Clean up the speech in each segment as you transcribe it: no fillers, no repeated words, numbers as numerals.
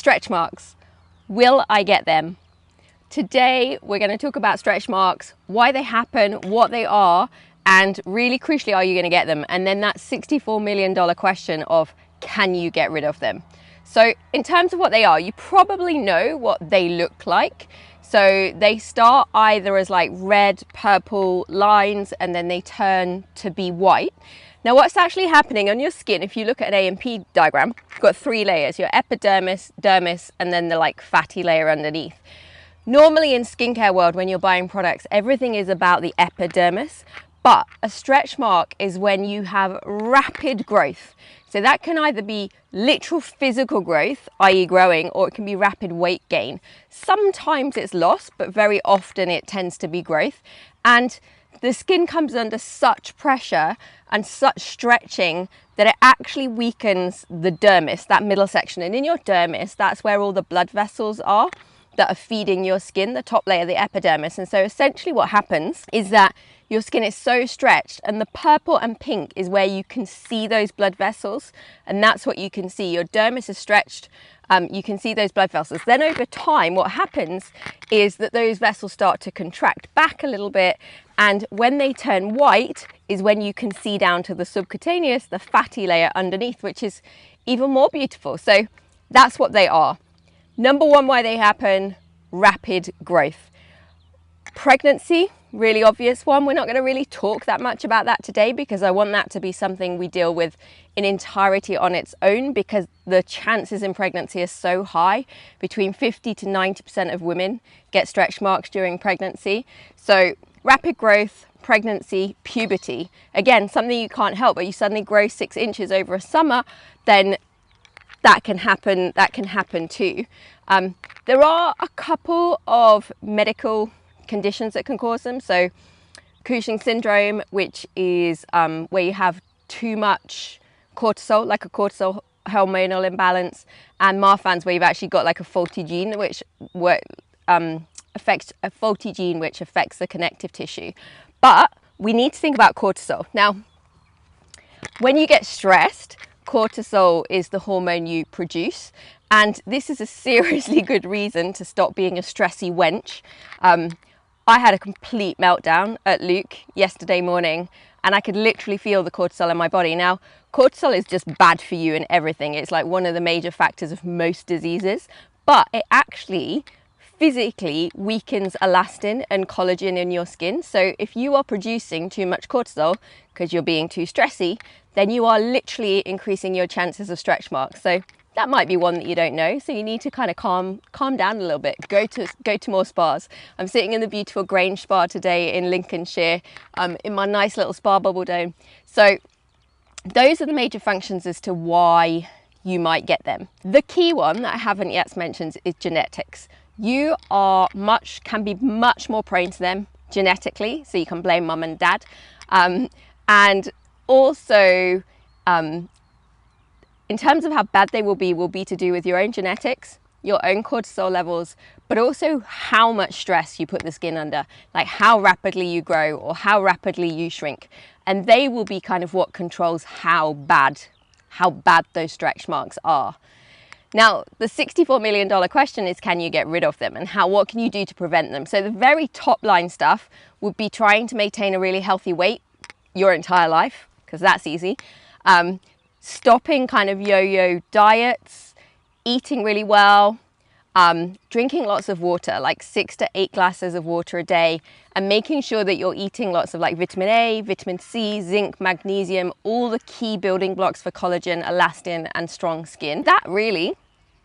Stretch marks. Will I get them? Today, we're going to talk about stretch marks, why they happen, what they are, and really crucially, are you going to get them? And then that $64 million question of, can you get rid of them? So in terms of what they are, you probably know what they look like. So they start either as like red, purple lines, and then they turn to be white. Now what's actually happening on your skin, if you look at an A and P diagram, you've got three layers, your epidermis, dermis, and then the like fatty layer underneath. Normally in skincare world, when you're buying products, everything is about the epidermis, but a stretch mark is when you have rapid growth. So that can either be literal physical growth, i.e. growing, or it can be rapid weight gain. Sometimes it's loss, but very often it tends to be growth. And the skin comes under such pressure and such stretching that it actually weakens the dermis, that middle section. And in your dermis, that's where all the blood vessels are that are feeding your skin, the top layer, the epidermis. And so essentially what happens is that your skin is so stretched, and the purple and pink is where you can see those blood vessels, and that's what you can see. Your dermis is stretched, you can see those blood vessels. Then over time, what happens is that those vessels start to contract back a little bit, and when they turn white is when you can see down to the subcutaneous, the fatty layer underneath, which is even more beautiful. So that's what they are. Number one, why they happen: rapid growth. Pregnancy, really obvious one. We're not going to really talk that much about that today because I want that to be something we deal with in entirety on its own, because the chances in pregnancy are so high. Between 50 to 90% of women get stretch marks during pregnancy. So rapid growth, pregnancy, puberty, again, something you can't help, but you suddenly grow 6 inches over a summer, then that can happen too. There are a couple of medical conditions that can cause them. So Cushing syndrome, which is where you have too much cortisol, like a cortisol hormonal imbalance, and Marfan's, where you've actually got like a faulty gene which affects the connective tissue. But we need to think about cortisol. Now, when you get stressed, cortisol is the hormone you produce, and this is a seriously good reason to stop being a stressy wench. I had a complete meltdown at Luke yesterday morning, and I could literally feel the cortisol in my body. Now, cortisol is just bad for you and everything. It's like one of the major factors of most diseases, but it actually physically weakens elastin and collagen in your skin. So if you are producing too much cortisol because you're being too stressy, then you are literally increasing your chances of stretch marks. So that might be one that you don't know. So you need to kind of calm down a little bit. Go to more spas. I'm sitting in the beautiful Grange Spa today in Lincolnshire, in my nice little spa bubble dome. So those are the major functions as to why you might get them. The key one that I haven't yet mentioned is genetics. You can be much more prone to them genetically, so you can blame mum and dad. And also, in terms of how bad they will be to do with your own genetics, your own cortisol levels, but also how much stress you put the skin under, like how rapidly you grow or how rapidly you shrink. And they will be kind of what controls how bad those stretch marks are. Now, the $64 million question is, can you get rid of them, and what can you do to prevent them? So the very top line stuff would be trying to maintain a really healthy weight your entire life, because that's easy. Stopping kind of yo-yo diets, eating really well, drinking lots of water, like 6 to 8 glasses of water a day, and making sure that you're eating lots of like vitamin A, vitamin C, zinc, magnesium, all the key building blocks for collagen, elastin, and strong skin. That really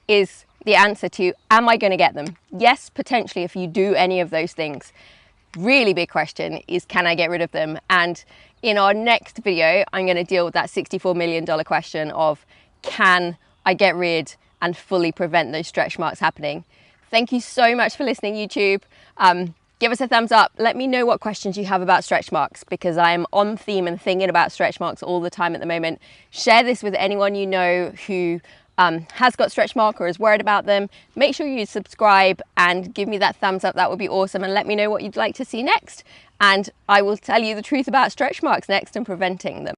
is the answer to, am I going to get them? Yes, potentially, if you do any of those things. Really big question is, can I get rid of them? And in our next video, I'm going to deal with that $64 million question of, can I get rid and fully prevent those stretch marks happening? Thank you so much for listening, YouTube. Give us a thumbs up. Let me know what questions you have about stretch marks, because I am on theme and thinking about stretch marks all the time at the moment. Share this with anyone you know who has got stretch mark or is worried about them. Make sure you subscribe and give me that thumbs up. That would be awesome. And let me know what you'd like to see next. And I will tell you the truth about stretch marks next and preventing them.